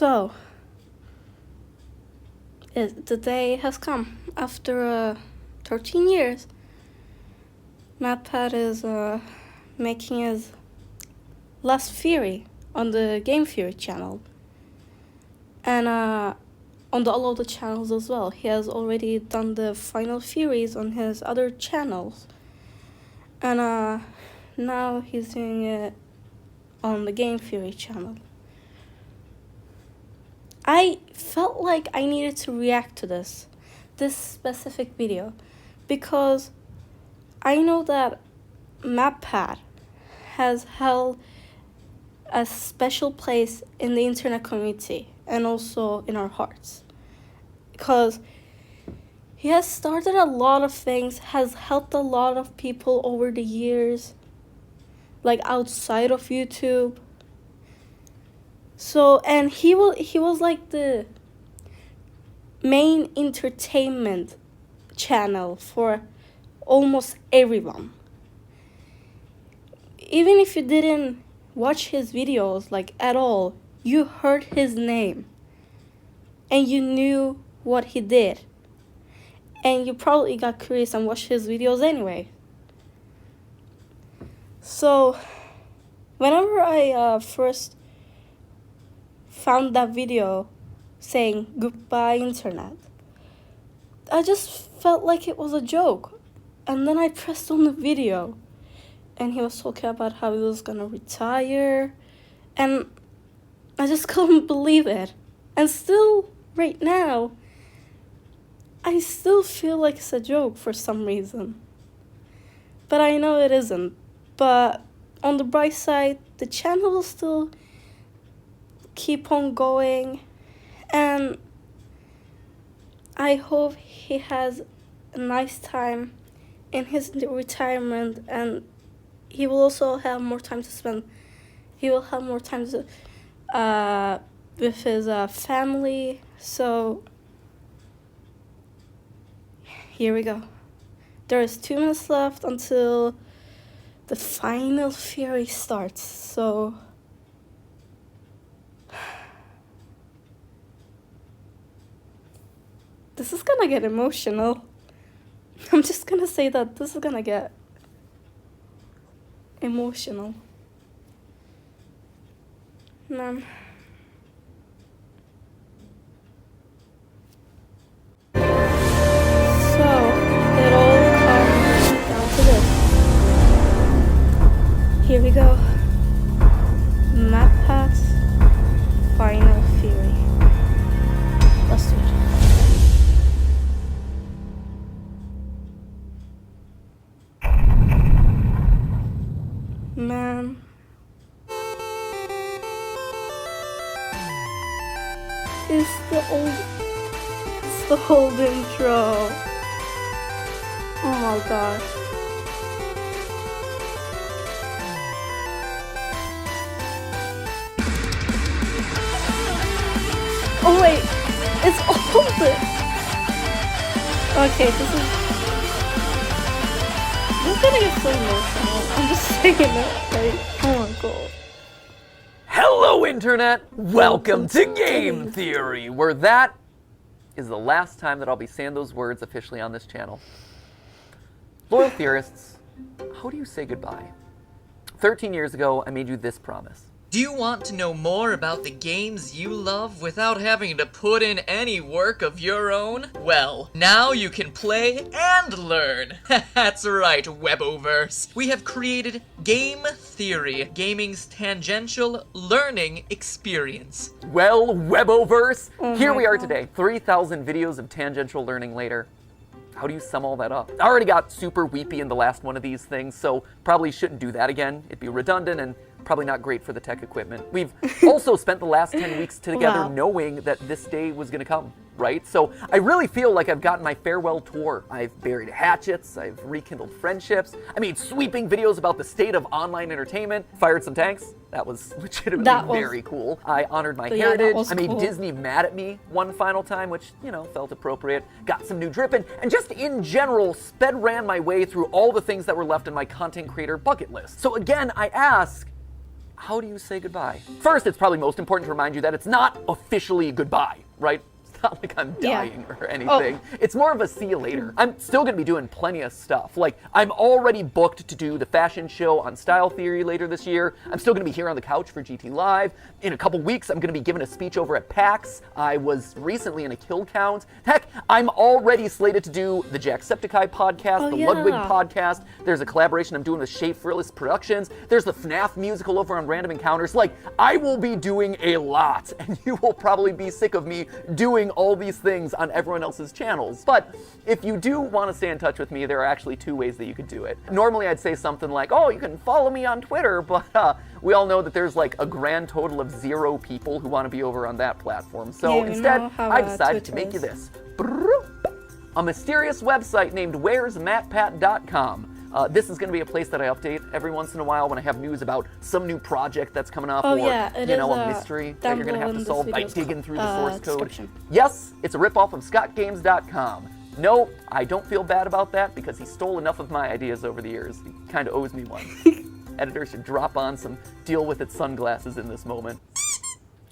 So, the day has come. After 13 years, MatPat is making his last theory on the Game Theory channel. And on the all other channels as well. He has already done the final theories on his other channels. And now he's doing it on the Game Theory channel. I felt like I needed to react to this specific video, because I know that MatPat has held a special place in the internet community and also in our hearts, because he has started a lot of things, has helped a lot of people over the years, like outside of YouTube. So, and he was like the main entertainment channel for almost everyone. Even if you didn't watch his videos like at all, you heard his name and you knew what he did, and you probably got curious and watched his videos anyway. So whenever I first found that video saying goodbye internet, I just felt like it was a joke. And then I pressed on the video and he was talking about how he was gonna retire, and I just couldn't believe it. And still, right now, I still feel like it's a joke for some reason. But I know it isn't. But on the bright side, the channel will still keep on going, and I hope he has a nice time in his retirement, and he will also have more time to spend. He will have more time to, with his family. So here we go. There is 2 minutes left until the final theory starts. So this is gonna get emotional. I'm just gonna say that this is gonna get emotional. Man. So, it all comes down to this. Here we go. MatPat's final theory. Let's do it. Man. It's the old intro. Oh my gosh. Oh wait, it's old. Okay, this is gonna get so emotional. I'm just saying it. Like, oh my god. Hello, Internet! Welcome to Game Theory, where that is the last time that I'll be saying those words officially on this channel. Loyal theorists, how do you say goodbye? 13 years ago, I made you this promise. Do you want to know more about the games you love without having to put in any work of your own? Well, now you can play and learn. That's right, Weboverse. We have created Game Theory, gaming's tangential learning experience. Well, Weboverse, here we are God. today, 3,000 videos of tangential learning later. How do you sum all that up? I already got super weepy in the last one of these things, so probably shouldn't do that again. It'd be redundant and probably not great for the tech equipment. We've also spent the last 10 weeks together Wow. knowing that this day was gonna come, right? So I really feel like I've gotten my farewell tour. I've buried hatchets, I've rekindled friendships, I made sweeping videos about the state of online entertainment, fired some tanks. That was legitimately very cool. I honored my heritage. I made Disney mad at me one final time, which, you know, felt appropriate. Got some new dripping, and just in general, ran my way through all the things that were left in my content creator bucket list. So again, I ask, how do you say goodbye? First, it's probably most important to remind you that it's not officially goodbye, right? It's not like I'm dying or anything. It's more of a see you later. I'm still gonna be doing plenty of stuff. Like, I'm already booked to do the fashion show on Style Theory later this year. I'm still gonna be here on the couch for GT Live. In a couple weeks, I'm gonna be giving a speech over at PAX. I was recently in a kill count. Heck, I'm already slated to do the Jacksepticeye podcast, the Ludwig podcast. There's a collaboration I'm doing with Shea Frillis Productions. There's the FNAF musical over on Random Encounters. Like, I will be doing a lot, and you will probably be sick of me doing all these things on everyone else's channels. But if you do want to stay in touch with me, there are actually two ways that you could do it. Normally I'd say something like, oh, you can follow me on Twitter, but we all know that there's like a grand total of 0 people who want to be over on that platform. So instead, I decided to make you this. A mysterious website named where'smatpat.com. This is going to be a place that I update every once in a while when I have news about some new project that's coming up, or a mystery that you're going to have to solve by digging through the source code. Yes, it's a ripoff of ScottGames.com. No, I don't feel bad about that because he stole enough of my ideas over the years. He kind of owes me one. Editor should drop on some deal with it sunglasses in this moment.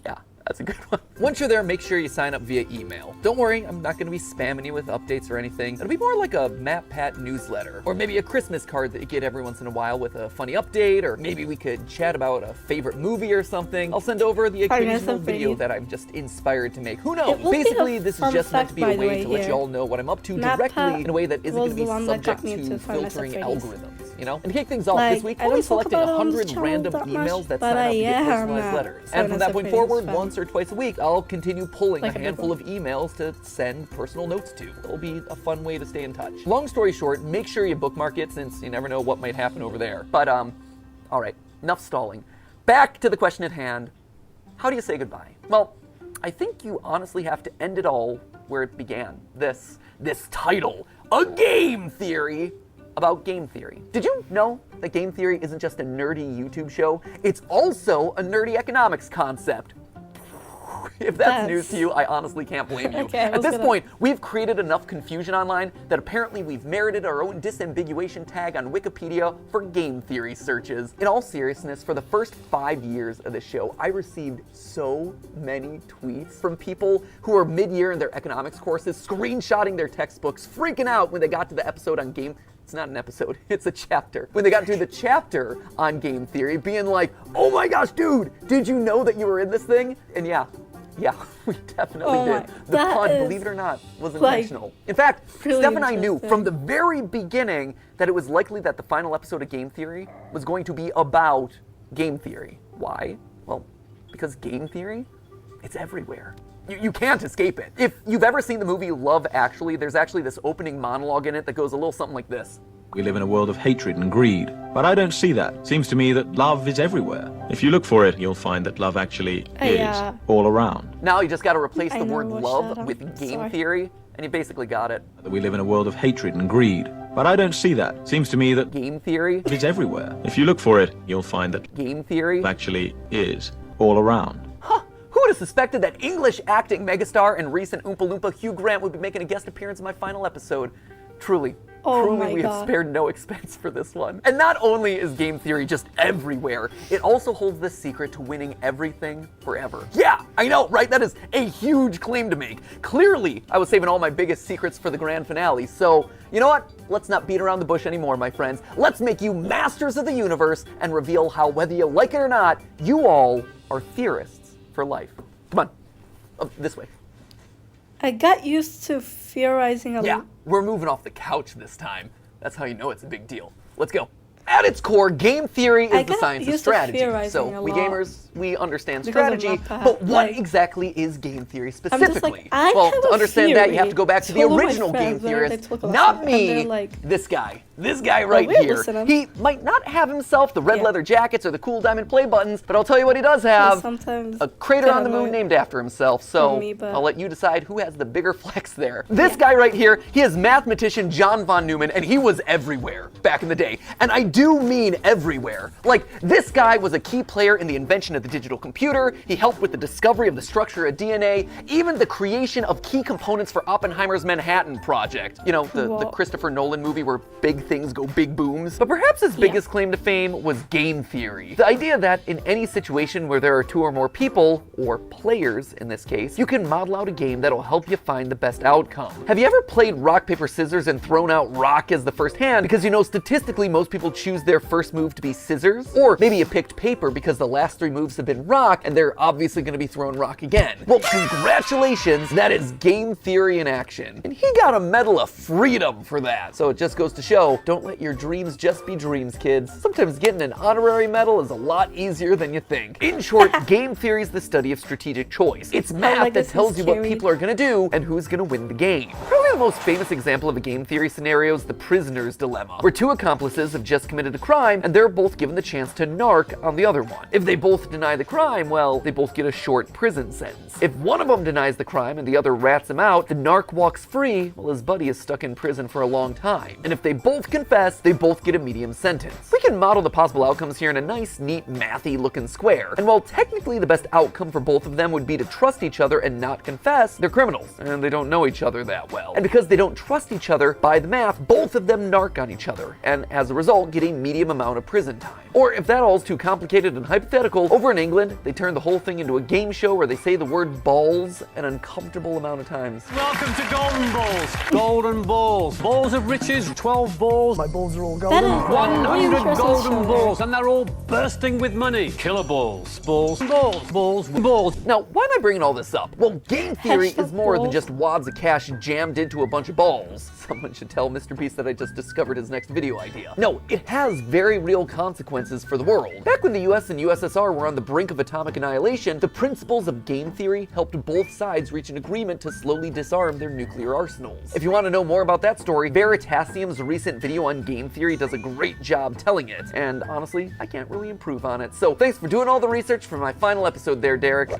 Yeah. That's a good one. Once you're there, make sure you sign up via email. Don't worry, I'm not going to be spamming you with updates or anything. It'll be more like a MatPat newsletter, or maybe a Christmas card that you get every once in a while with a funny update, or maybe we could chat about a favorite movie or something. I'll send over the occasional video that I'm just inspired to make. Who knows? Basically, this is just meant to be a way to let you all know what I'm up to directly in a way that isn't going to be subject to filtering algorithms, you know? And to kick things off this week, we'll be selecting 100 random emails that sign up to get personalized letters. And from that point forward, once or twice a week, I'll continue pulling a handful of emails to send personal notes to. It'll be a fun way to stay in touch. Long story short, make sure you bookmark it since you never know what might happen over there. But, all right, enough stalling. Back to the question at hand. How do you say goodbye? Well, I think you honestly have to end it all where it began. This title, A Game Theory about game theory. Did you know that game theory isn't just a nerdy YouTube show? It's also a nerdy economics concept. If that's news to you, I honestly can't blame you. At this point, we've created enough confusion online that apparently we've merited our own disambiguation tag on Wikipedia for game theory searches. In all seriousness, for the first 5 years of the show, I received so many tweets from people who were mid-year in their economics courses, screenshotting their textbooks, freaking out when they got to the episode on game. It's not an episode, it's a chapter. When they got to the chapter on game theory, being like, oh my gosh, dude, did you know that you were in this thing? And yeah, we definitely did. The pun, believe it or not, was intentional. In fact, really Steph and I knew from the very beginning that it was likely that the final episode of Game Theory was going to be about game theory. Why? Well, because game theory, it's everywhere. You can't escape it. If you've ever seen the movie Love Actually, there's actually this opening monologue in it that goes a little something like this. We live in a world of hatred and greed, but I don't see that. Seems to me that love is everywhere. If you look for it, you'll find that love actually is all around. Now you just got to replace the word love with game theory, and you basically got it. We live in a world of hatred and greed, but I don't see that. Seems to me that game theory is everywhere. If you look for it, you'll find that game theory actually is all around. Huh. Who would have suspected that English acting megastar and recent Oompa Loompa Hugh Grant would be making a guest appearance in my final episode? Truly, we have spared no expense for this one. And not only is game theory just everywhere, it also holds the secret to winning everything forever. Yeah, I know, right? That is a huge claim to make. Clearly, I was saving all my biggest secrets for the grand finale. So, you know what? Let's not beat around the bush anymore, my friends. Let's make you masters of the universe and reveal how, whether you like it or not, you all are theorists for life. Come on, this way. I got used to theorizing a lot. Yeah, we're moving off the couch this time. That's how you know it's a big deal. Let's go. At its core, game theory is the science of strategy. So we gamers, we understand strategy, but what exactly is game theory specifically? Well, to understand that, you have to go back to the original game theorist, not me, this guy right here. He might not have himself the red leather jackets or the cool diamond play buttons, but I'll tell you what he does have, a crater on the moon named after himself, so I'll let you decide who has the bigger flex there. This guy right here, he is mathematician John von Neumann, and he was everywhere back in the day. And I do mean everywhere. Like, this guy was a key player in the invention of the digital computer, he helped with the discovery of the structure of DNA, even the creation of key components for Oppenheimer's Manhattan Project. You know, the Christopher Nolan movie where big things go big booms. But perhaps his biggest claim to fame was game theory. The idea that in any situation where there are 2 or more people, or players in this case, you can model out a game that'll help you find the best outcome. Have you ever played rock, paper, scissors and thrown out rock as the first hand because you know statistically most people choose their first move to be scissors? Or maybe you picked paper because the last 3 moves have been rock and they're obviously going to be throwing rock again. Well, congratulations, that is game theory in action. And he got a Medal of Freedom for that. So it just goes to show, don't let your dreams just be dreams, kids. Sometimes getting an honorary medal is a lot easier than you think. In short, game theory is the study of strategic choice. It's math that tells you what people are going to do and who's going to win the game. Probably the most famous example of a game theory scenario is the prisoner's dilemma, where 2 accomplices have just committed a crime and they're both given the chance to narc on the other one. If they both deny the crime, well, they both get a short prison sentence. If one of them denies the crime and the other rats him out, the narc walks free while his buddy is stuck in prison for a long time. And if they both confess, they both get a medium sentence. We can model the possible outcomes here in a nice, neat, mathy looking square. And while technically the best outcome for both of them would be to trust each other and not confess, they're criminals and they don't know each other that well. And because they don't trust each other, by the math, both of them narc on each other, and as a result, get a medium amount of prison time. Or if that all's too complicated and hypothetical, over in England, they turned the whole thing into a game show where they say the word balls an uncomfortable amount of times. Welcome to Golden Balls. Golden Balls. Balls of riches, 12 balls. My balls are all golden. 100 golden balls, and they're all bursting with money. Killer balls. Balls. Balls. Balls. Balls. Now, why am I bringing all this up? Well, game theory is more than just wads of cash jammed into a bunch of balls. Someone should tell Mr. Beast that I just discovered his next video idea. No, it has very real consequences for the world. Back when the US and USSR were on the brink of atomic annihilation, the principles of game theory helped both sides reach an agreement to slowly disarm their nuclear arsenals. If you want to know more about that story, Veritasium's recent video on game theory does a great job telling it. And honestly, I can't really improve on it. So thanks for doing all the research for my final episode there, Derek.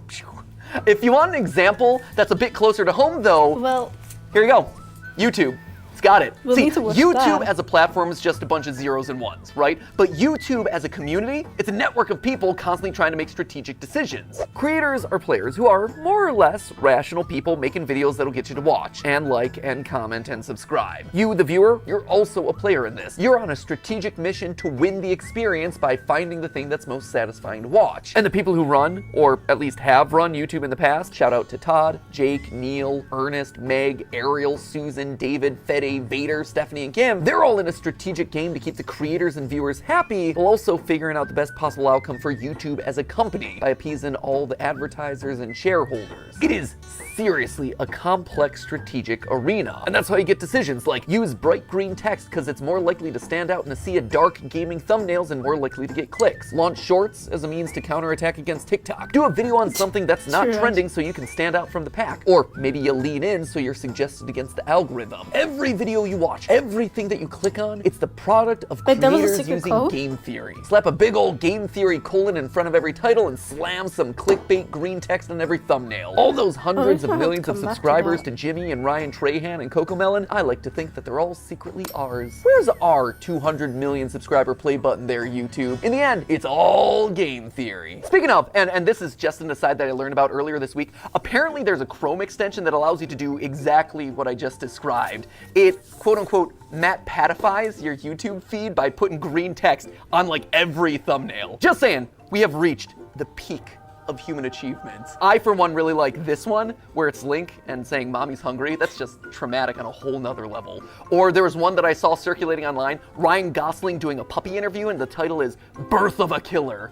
If you want an example that's a bit closer to home though, well, here you go. YouTube. It's got it. We'll See, need to watch YouTube that. as a platform is just a bunch of zeros and ones, right? But YouTube as a community, it's a network of people constantly trying to make strategic decisions. Creators are players who are more or less rational people making videos that'll get you to watch and like and comment and subscribe. You, the viewer, you're also a player in this. You're on a strategic mission to win the experience by finding the thing that's most satisfying to watch. And the people who run, or at least have run YouTube in the past, shout out to Todd, Jake, Neil, Ernest, Meg, Ariel, Susan, David, Fede, Vader, Stephanie, and Kim, they're all in a strategic game to keep the creators and viewers happy, while also figuring out the best possible outcome for YouTube as a company by appeasing all the advertisers and shareholders. It is seriously a complex strategic arena. And that's how you get decisions like use bright green text because it's more likely to stand out in a sea of dark gaming thumbnails and more likely to get clicks. Launch shorts as a means to counterattack against TikTok. Do a video on something that's not trending so you can stand out from the pack. Or maybe you lean in so you're suggested against the algorithm. Every video you watch, everything that you click on, it's the product of creators using game theory. Slap a big old game theory colon in front of every title and slam some clickbait green text on every thumbnail. All those hundreds of millions of subscribers to Jimmy and Ryan Trahan and Cocomelon, I like to think that they're all secretly ours. Where's our 200 million subscriber play button there, YouTube? In the end, it's all game theory. Speaking of, and this is just an aside that I learned about earlier this week, apparently there's a Chrome extension that allows you to do exactly what I just described. It quote-unquote MatPatifies your YouTube feed by putting green text on like every thumbnail. Just saying, we have reached the peak of human achievements. I, for one, really like this one, where it's Link and saying, "Mommy's hungry." That's just traumatic on a whole nother level. Or there was one that I saw circulating online, Ryan Gosling doing a puppy interview, and the title is "Birth of a Killer."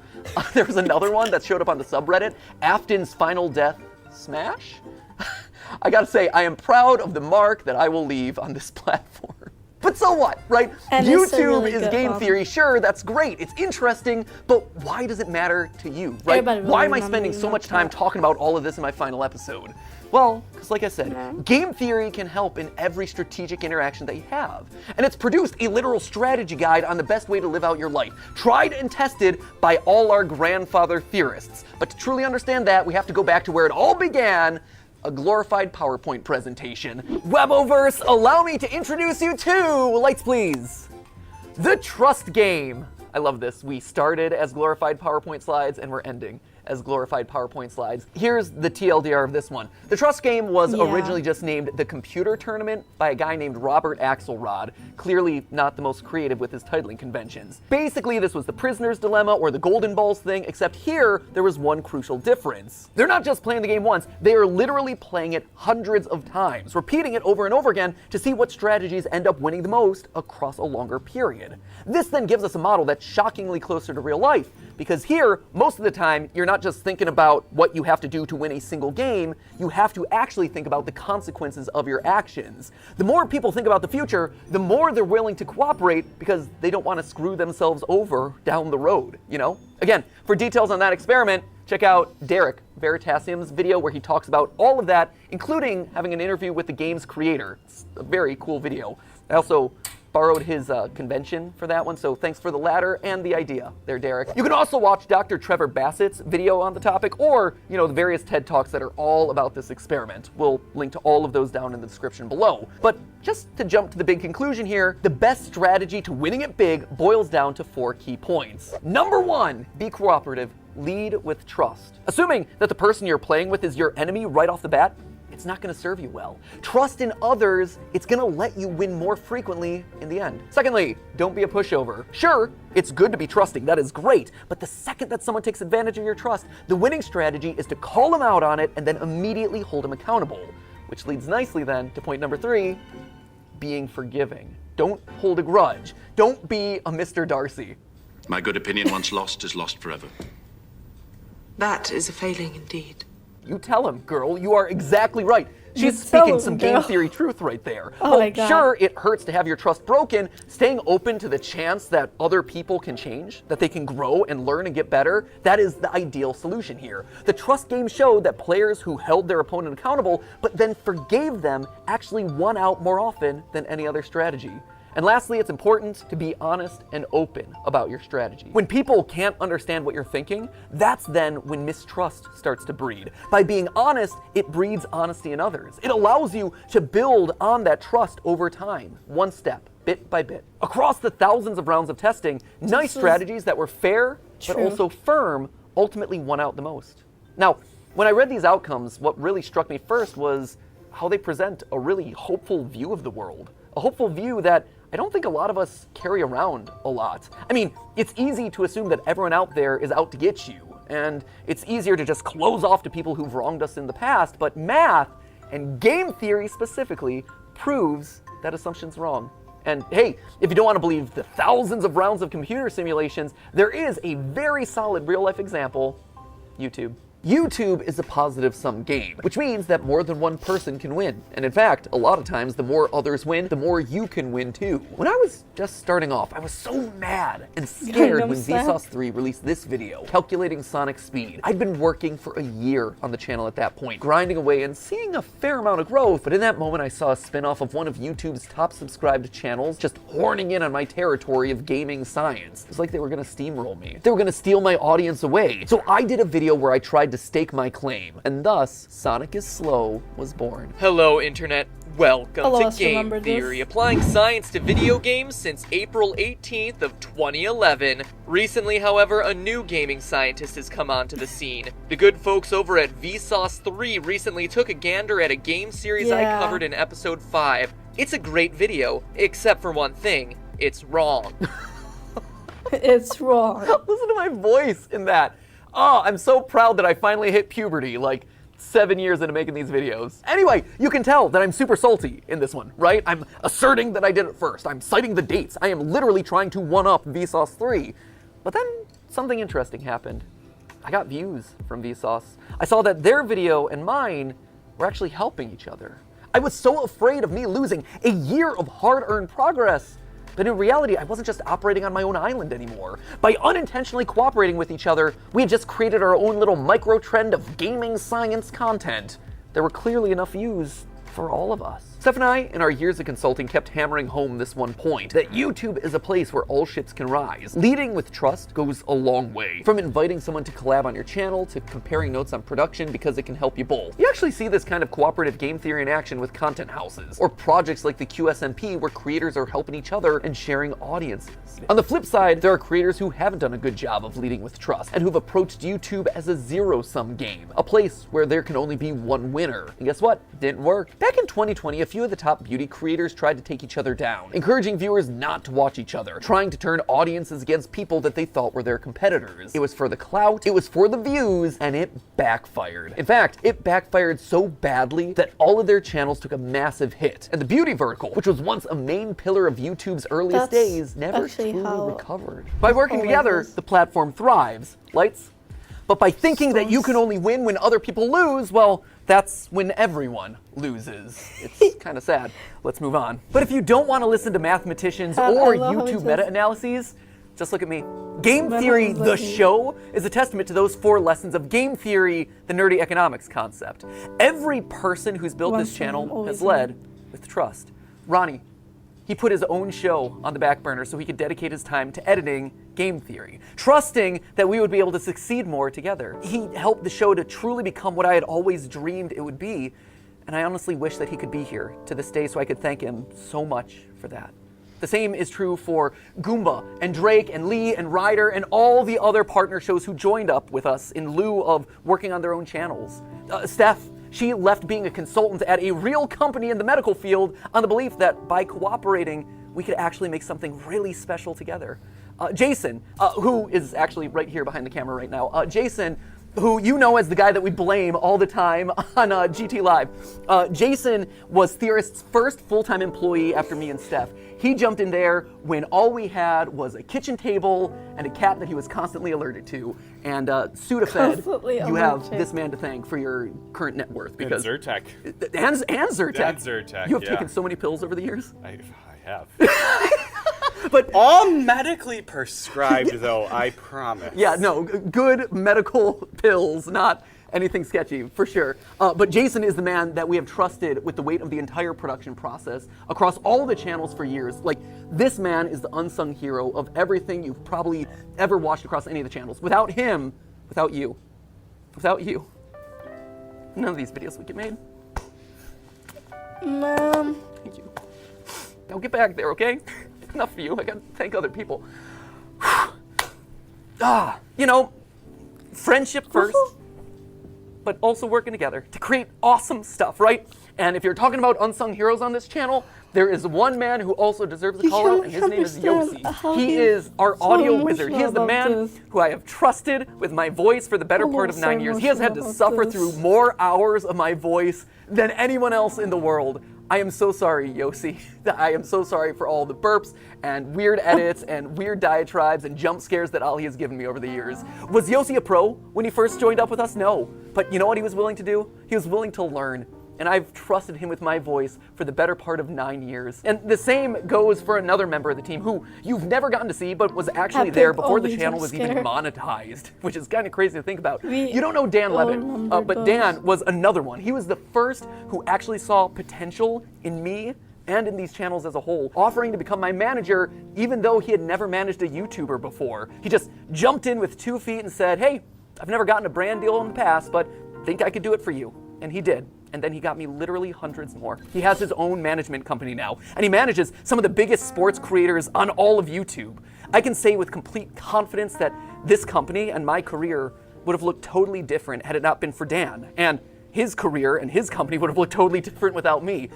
There was another one that showed up on the subreddit, Afton's Final Death Smash? I gotta say, I am proud of the mark that I will leave on this platform. But so what, right? And YouTube is game theory. Sure, that's great. It's interesting, but why does it matter to you, right? Why am I spending so much time talking about all of this in my final episode? Well, because like I said, game theory can help in every strategic interaction that you have. And it's produced a literal strategy guide on the best way to live out your life, tried and tested by all our grandfather theorists. But to truly understand that, we have to go back to where it all began, a glorified PowerPoint presentation. Weboverse, allow me to introduce you to, lights please, the trust game. I love this. We started as glorified PowerPoint slides and we're ending as glorified PowerPoint slides. Here's the TLDR of this one. The Trust game was originally just named the Computer Tournament by a guy named Robert Axelrod, clearly not the most creative with his titling conventions. Basically, this was the prisoner's dilemma or the golden balls thing, except here there was one crucial difference. They're not just playing the game once, they are literally playing it hundreds of times, repeating it over and over again to see what strategies end up winning the most across a longer period. This then gives us a model that's shockingly closer to real life, because here, most of the time, you're not just thinking about what you have to do to win a single game, you have to actually think about the consequences of your actions. The more people think about the future, the more they're willing to cooperate because they don't want to screw themselves over down the road, you know? Again, for details on that experiment, check out Derek Veritasium's video where he talks about all of that, including having an interview with the game's creator. It's a very cool video. I also borrowed his convention for that one, so thanks for the latter and the idea there, Derek. You can also watch Dr. Trevor Bassett's video on the topic, or, you know, the various TED Talks that are all about this experiment. We'll link to all of those down in the description below. But just to jump to the big conclusion here, the best strategy to winning it big boils down to 4 key points. Number 1, be cooperative. Lead with trust. Assuming that the person you're playing with is your enemy right off the bat, it's not going to serve you well. Trust in others, it's going to let you win more frequently in the end. Secondly, don't be a pushover. Sure, it's good to be trusting, that is great, but the second that someone takes advantage of your trust, the winning strategy is to call them out on it and then immediately hold them accountable. Which leads nicely then to point number 3, being forgiving. Don't hold a grudge. Don't be a Mr. Darcy. My good opinion once lost is lost forever. That is a failing indeed. You tell him, girl. You are exactly right. She's speaking some game theory truth right there. Oh my God. Sure, it hurts to have your trust broken. Staying open to the chance that other people can change, that they can grow and learn and get better, that is the ideal solution here. The trust game showed that players who held their opponent accountable, but then forgave them, actually won out more often than any other strategy. And lastly, it's important to be honest and open about your strategy. When people can't understand what you're thinking, that's then when mistrust starts to breed. By being honest, it breeds honesty in others. It allows you to build on that trust over time, one step, bit by bit. Across the thousands of rounds of testing, nice strategies that were fair, but also firm, ultimately won out the most. Now, when I read these outcomes, what really struck me first was how they present a really hopeful view of the world. A hopeful view that I don't think a lot of us carry around a lot. I mean, it's easy to assume that everyone out there is out to get you, and it's easier to just close off to people who've wronged us in the past, but math, and game theory specifically, proves that assumption's wrong. And hey, if you don't want to believe the thousands of rounds of computer simulations, there is a very solid real-life example: YouTube. YouTube is a positive-sum game, which means that more than one person can win. And in fact, a lot of times, the more others win, the more you can win too. When I was just starting off, I was so mad and scared when Vsauce 3 released this video, calculating Sonic's speed. I'd been working for a year on the channel at that point, grinding away and seeing a fair amount of growth, but in that moment I saw a spin-off of one of YouTube's top subscribed channels just horning in on my territory of gaming science. It was like they were gonna steamroll me. They were gonna steal my audience away. So I did a video where I tried to stake my claim, and thus Sonic is Slow was born. Hello, Internet. Welcome Hello, to Game Theory, applying science to video games since April 18th of 2011. Recently, however, a new gaming scientist has come onto the scene. The good folks over at Vsauce 3 recently took a gander at a game series I covered in episode 5. It's a great video, except for one thing: it's wrong. It's wrong. Listen to my voice in that. Oh, I'm so proud that I finally hit puberty, like 7 years into making these videos. Anyway, you can tell that I'm super salty in this one, right? I'm asserting that I did it first. I'm citing the dates. I am literally trying to one-up Vsauce 3. But then something interesting happened. I got views from Vsauce. I saw that their video and mine were actually helping each other. I was so afraid of me losing a year of hard-earned progress. But in reality, I wasn't just operating on my own island anymore. By unintentionally cooperating with each other, we had just created our own little micro-trend of gaming science content. There were clearly enough views for all of us. Steph and I, in our years of consulting, kept hammering home this one point, that YouTube is a place where all ships can rise. Leading with trust goes a long way. From inviting someone to collab on your channel, to comparing notes on production because it can help you both. You actually see this kind of cooperative game theory in action with content houses, or projects like the QSMP where creators are helping each other and sharing audiences. On the flip side, there are creators who haven't done a good job of leading with trust, and who've approached YouTube as a zero-sum game, a place where there can only be one winner. And guess what? Didn't work. Back in 2020, a few of the top beauty creators tried to take each other down, encouraging viewers not to watch each other, trying to turn audiences against people that they thought were their competitors. It was for the clout, it was for the views, and it backfired. In fact, it backfired so badly that all of their channels took a massive hit, and the beauty vertical, which was once a main pillar of YouTube's earliest days, never truly recovered. By working together, the platform thrives. Lights? But by thinking that you can only win when other people lose, well, that's when everyone loses. It's kind of sad. Let's move on. But if you don't want to listen to mathematicians or YouTube meta-analyses, just look at me. Game Theory, the show, is a testament to those 4 lessons of game theory, the nerdy economics concept. Every person who's built this channel has led with trust. Ronnie, he put his own show on the back burner so he could dedicate his time to editing Game Theory, trusting that we would be able to succeed more together. He helped the show to truly become what I had always dreamed it would be, and I honestly wish that he could be here to this day so I could thank him so much for that. The same is true for Goomba and Drake and Lee and Ryder and all the other partner shows who joined up with us in lieu of working on their own channels. Steph, she left being a consultant at a real company in the medical field on the belief that by cooperating, we could actually make something really special together. Jason, who is actually right here behind the camera right now, Jason, who you know as the guy that we blame all the time on GT Live. Jason was Theorist's first full-time employee after me and Steph. He jumped in there when all we had was a kitchen table and a cat that he was constantly alerted to. And Sudafed, you have this man to thank for your current net worth. Because and Zyrtec. And Zyrtec. And Zyrtec, You have taken so many pills over the years. I have. But all medically prescribed, though, I promise. Yeah, no, good medical pills, not anything sketchy, for sure. But Jason is the man that we have trusted with the weight of the entire production process across all the channels for years. Like, this man is the unsung hero of everything you've probably ever watched across any of the channels. Without him, without you, none of these videos would get made. Mom. Thank you. Now get back there, okay? Enough for you. I gotta thank other people. You know, friendship first, but also working together to create awesome stuff, right? And if you're talking about unsung heroes on this channel, there is one man who also deserves a call out, and his name is Yossi. He is our audio wizard. He is the man who I have trusted with my voice for the better part of 9 years. He has had to suffer through more hours of my voice than anyone else in the world. I am so sorry, Yossi. I am so sorry for all the burps and weird edits and weird diatribes and jump scares that Ali has given me over the years. Was Yossi a pro when he first joined up with us? No. But you know what he was willing to do? He was willing to learn. And I've trusted him with my voice for the better part of 9 years. And the same goes for another member of the team who you've never gotten to see, but was actually there before the channel was even monetized, which is kind of crazy to think about. You don't know Dan Levitt, but Dan was another one. He was the first who actually saw potential in me and in these channels as a whole, offering to become my manager even though he had never managed a YouTuber before. He just jumped in with 2 feet and said, hey, I've never gotten a brand deal in the past, but think I could do it for you. And he did. And then he got me literally hundreds more. He has his own management company now, and he manages some of the biggest sports creators on all of YouTube. I can say with complete confidence that this company and my career would have looked totally different had it not been for Dan. And his career and his company would have looked totally different without me.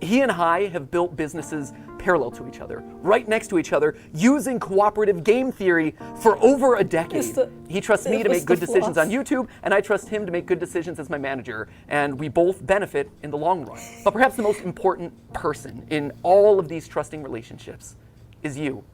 He and I have built businesses parallel to each other, right next to each other, using cooperative game theory for over a decade. He trusts me to make good decisions on YouTube, and I trust him to make good decisions as my manager, and we both benefit in the long run. But perhaps the most important person in all of these trusting relationships is you.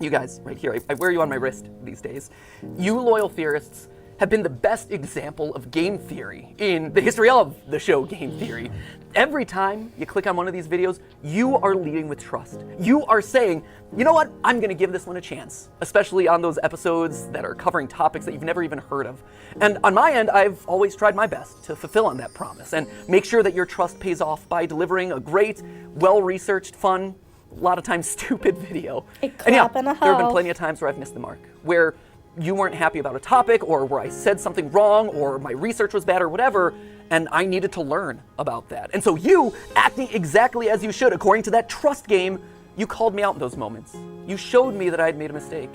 You guys, right here. I wear you on my wrist these days. You loyal theorists have been the best example of game theory in the history of the show Game Theory. Every time you click on one of these videos, you are leading with trust. You are saying, you know what, I'm gonna give this one a chance, especially on those episodes that are covering topics that you've never even heard of. And on my end, I've always tried my best to fulfill on that promise and make sure that your trust pays off by delivering a great, well-researched, fun, a lot of times stupid video. And yeah, there have been plenty of times where I've missed the mark, where you weren't happy about a topic, or where I said something wrong, or my research was bad, or whatever, and I needed to learn about that. And so you, acting exactly as you should, according to that trust game, you called me out in those moments. You showed me that I had made a mistake.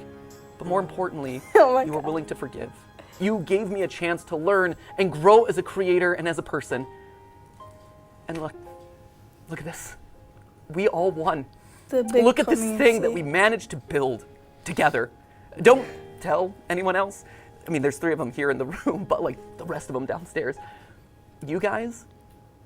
But more importantly, you were willing to forgive. You gave me a chance to learn and grow as a creator and as a person. And look at this. We all won. Look at this thing that we managed to build together. Don't tell anyone else. I mean, there's 3 of them here in the room, but like the rest of them downstairs. You guys,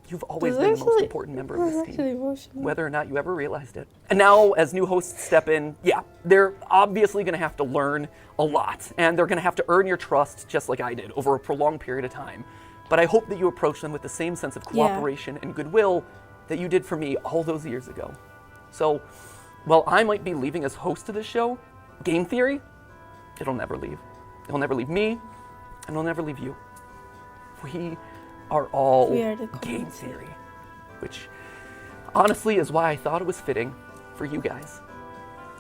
you've always been the most important member of this team, whether or not you ever realized it. And now, as new hosts step in, yeah, they're obviously gonna have to learn a lot, and they're gonna have to earn your trust just like I did over a prolonged period of time. But I hope that you approach them with the same sense of cooperation and goodwill that you did for me all those years ago. So, while I might be leaving as host of this show, Game Theory, it'll never leave. It'll never leave me, and it'll never leave you. We are all Game Theory, which honestly is why I thought it was fitting for you guys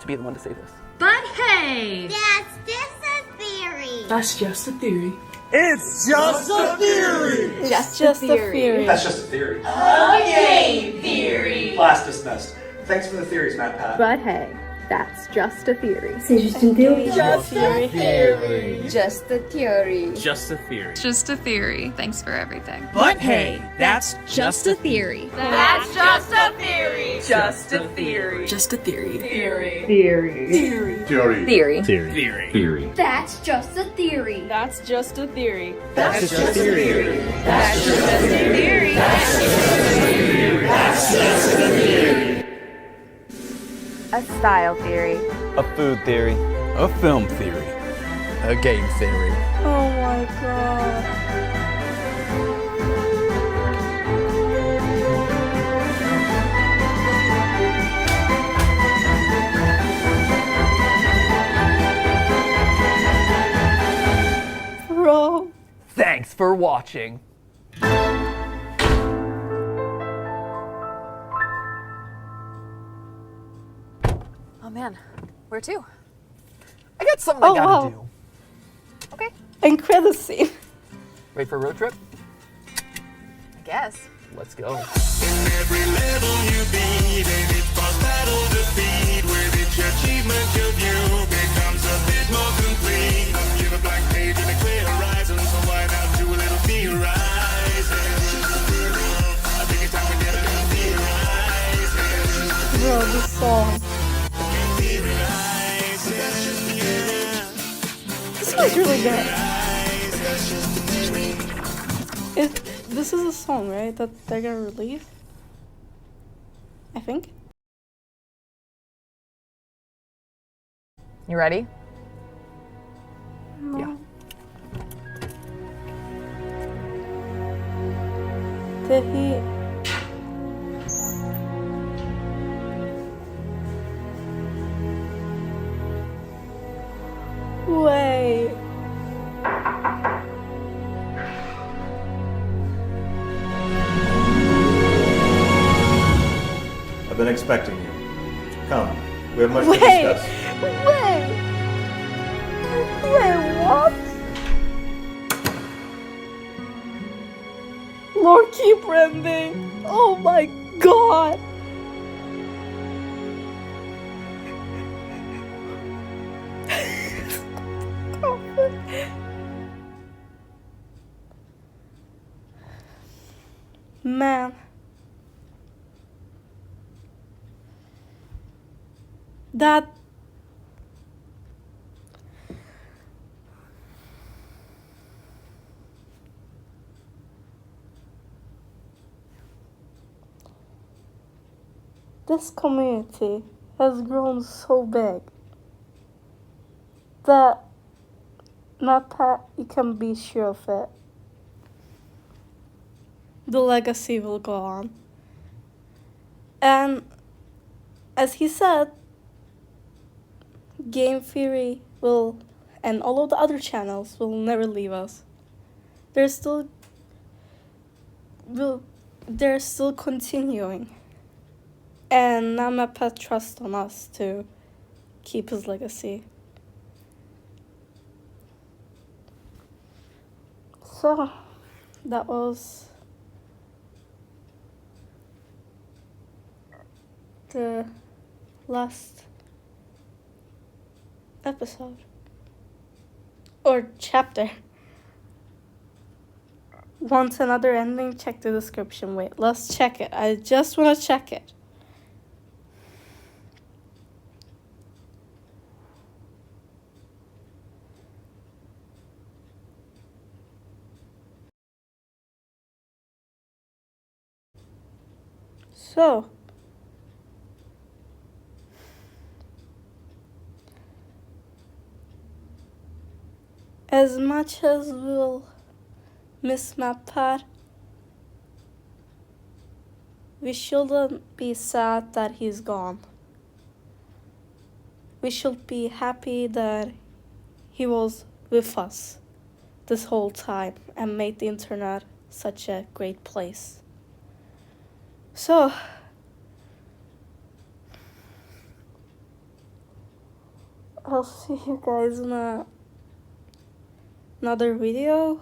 to be the one to say this. But hey! That's just a theory. That's just a theory. It's just a theory. It's just a theory. That's just a theory. Okay, theory. Class dismissed. Thanks for the theories, MatPat. But hey, that's just a theory. Just a theory. Just a theory. Just a theory. Just a theory. Just a theory. Thanks for everything. But hey, that's Just a theory. That's just a theory. Just a theory. Just a theory. Theory. Theory. Theory. Theory. Theory. Theory. That's just a theory. That's just a theory. That's just a theory. That's just a theory. That's just a theory. A style theory. A food theory. A film theory. A game theory. Oh my god. Bro. Thanks for watching. Oh man, where to? I got something I gotta do. Okay, And credit scene. Ready for a road trip? I guess. Let's go. Every level you beat, and it's boss battle defeat. With each achievement your view becomes a bit more complete. You have a blank page and a clear horizon, so why not do a little theorizing? I think it's time to get a little theorizing. Bro, this song. This song's really good. This is a song, right? That they're gonna release? I think. You ready? Yeah. Did he? Wait. I've been expecting you. Come, we have much to Wait. discuss. Wait, what? Lord, keep rending. Oh my god. Man. That this community has grown so big that MatPat, you can be sure of it. The legacy will go on. And as he said, Game Theory will, and all of the other channels will never leave us. They're still continuing. And now MatPat trusts on us to keep his legacy. So, that was the last episode. Or chapter. Want another ending? Check the description. Wait, let's check it. I just want to check it. So, as much as we'll miss MatPat, we shouldn't be sad that he's gone. We should be happy that he was with us this whole time and made the internet such a great place. So, I'll see you guys in another video.